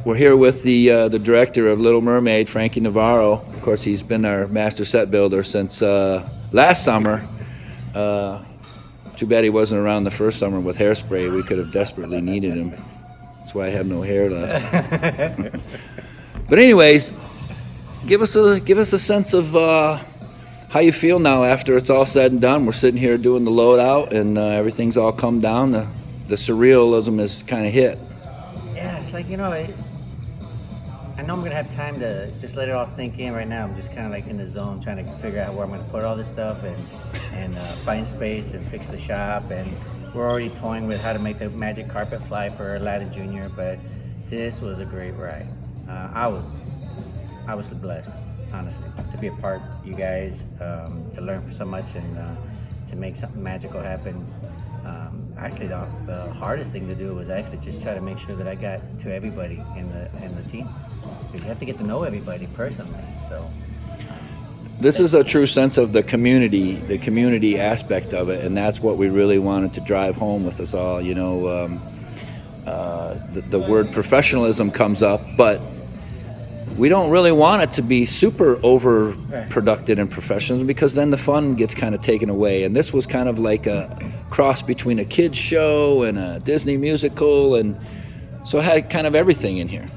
We're here with the director of Little Mermaid, Frankie Navarro. Of course, he's been our master set builder since last summer. Too bad he wasn't around the first summer with Hairspray. We could have desperately needed him. That's why I have no hair left. But anyways, give us a sense of how you feel now after it's all said and done. We're sitting here doing the loadout, and everything's all come down. The surrealism is kind of hit. Yeah, it's like, I know I'm gonna have time to just let it all sink in. Right now I'm just kind of like in the zone, trying to figure out where I'm gonna put all this stuff and find space and fix the shop. And we're already toying with how to make the magic carpet fly for Aladdin Jr. But this was a great ride. I was blessed, honestly, to be a part of you guys, to learn so much, and to make something magical happen. Actually, the hardest thing to do was actually just try to make sure that I got to everybody in the team. Because you have to get to know everybody personally. So this is a true sense of the community aspect of it, and that's what we really wanted to drive home with us all. The word professionalism comes up, but we don't really want it to be super overproductive and professional, because then the fun gets kind of taken away. And this was kind of like a cross between a kids show and a Disney musical, and so it had kind of everything in here.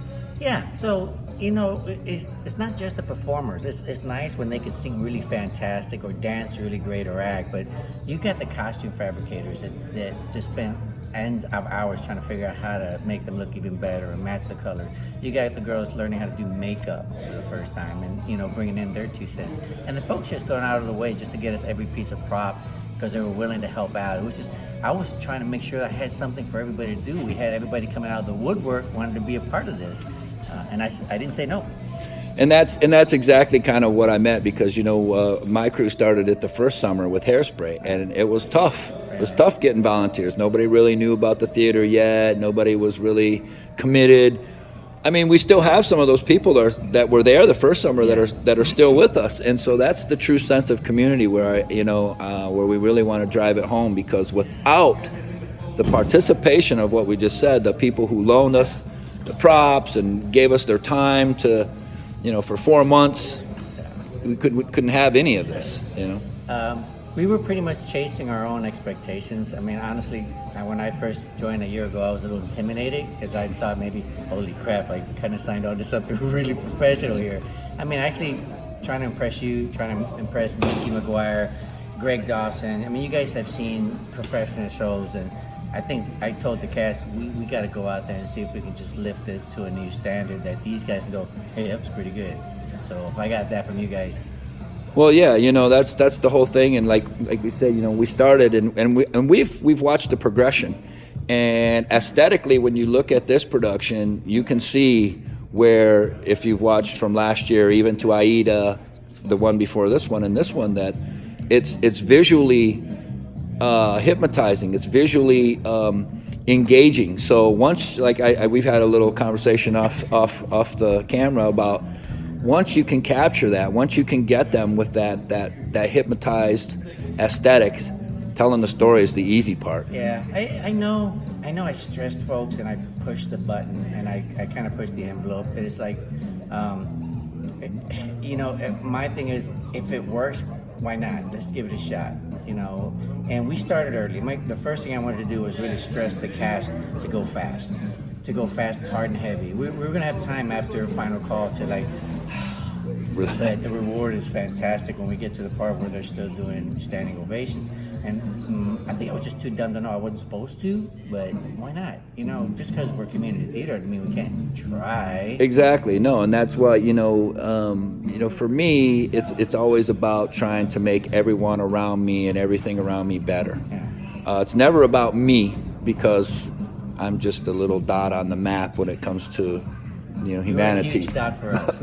Yeah, so it's not just the performers. It's nice when they can sing really fantastic or dance really great or act, but you got the costume fabricators that just spend ends of hours trying to figure out how to make them look even better and match the color. You got the girls learning how to do makeup for the first time, and bringing in their 2 cents. And the folks just going out of the way just to get us every piece of prop because they were willing to help out. It was just, I was trying to make sure I had something for everybody to do. We had everybody coming out of the woodwork wanted to be a part of this, and I didn't say no. And that's exactly kind of what I meant, because my crew started it the first summer with Hairspray, and it was tough. It was tough getting volunteers. Nobody really knew about the theater yet. Nobody was really committed. I mean, we still have some of those people that were there the first summer that are still with us, and so that's the true sense of community where where we really want to drive it home. Because without the participation of what we just said, the people who loaned us the props and gave us their time to, for 4 months, we couldn't have any of this. We were pretty much chasing our own expectations. I mean, honestly, when I first joined a year ago, I was a little intimidated because I thought maybe, holy crap, I kind of signed on to something really professional here. I mean, actually trying to impress you, trying to impress Mickey McGuire, Greg Dawson. I mean, you guys have seen professional shows, and I think I told the cast, we got to go out there and see if we can just lift it to a new standard that these guys can go, hey, that was pretty good. So if I got that from you guys. Well, yeah, that's the whole thing, and like we said, we started and we've watched the progression, and aesthetically, when you look at this production, you can see where, if you've watched from last year even to Aida, the one before this one and this one, that it's visually hypnotizing, it's visually engaging. So once, like we've had a little conversation off the camera about, once you can capture that, once you can get them with that hypnotized aesthetics, telling the story is the easy part. Yeah, I know I stressed folks and I pushed the button and I kind of pushed the envelope. And it's like, my thing is, if it works, why not? Let's give it a shot, And we started early. The first thing I wanted to do was really stress the cast to go fast, hard and heavy. We're going to have time after final call to but the reward is fantastic when we get to the part where they're still doing standing ovations. And I think I was just too dumb to know I wasn't supposed to, but why not? Just because we're community theater doesn't mean we can't try. Exactly. No, and that's why, for me, it's always about trying to make everyone around me and everything around me better. Yeah. It's never about me, because I'm just a little dot on the map when it comes to humanity. You're a huge dot for us.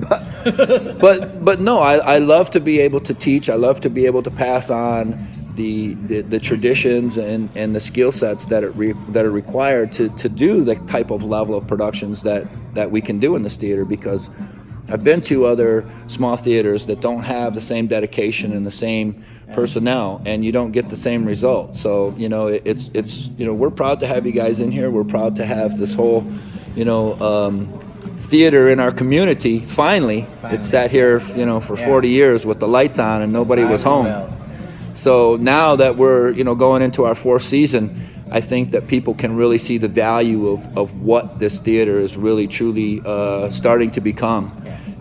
but no, I love to be able to teach. I love to be able to pass on the traditions and the skill sets that are required to do the type of level of productions that we can do in this theater, because I've been to other small theaters that don't have the same dedication and the same personnel, and you don't get the same result. So we're proud to have you guys in here. We're proud to have this whole theater in our community. Finally. It sat here, you know, for 40 years with the lights on and nobody was home. So now that we're, you know, going into our fourth season, I think that people can really see the value of what this theater is really truly starting to become.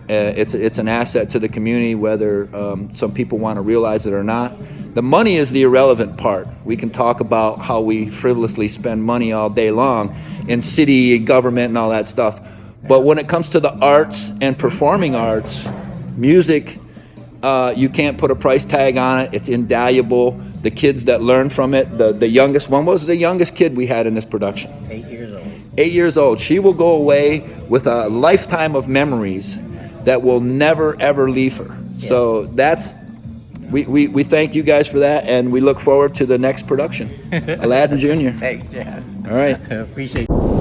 It's an asset to the community, whether some people want to realize it or not. The money is the irrelevant part. We can talk about how we frivolously spend money all day long in city and government and all that stuff. But when it comes to the arts and performing arts, music, you can't put a price tag on it. It's invaluable. The kids that learn from it, the youngest one was the youngest kid we had in this production. 8 years old. 8 years old. She will go away with a lifetime of memories that will never, ever leave her. Yeah. So that's, we thank you guys for that, and we look forward to the next production. Aladdin Jr. Thanks, yeah. All right. Appreciate it.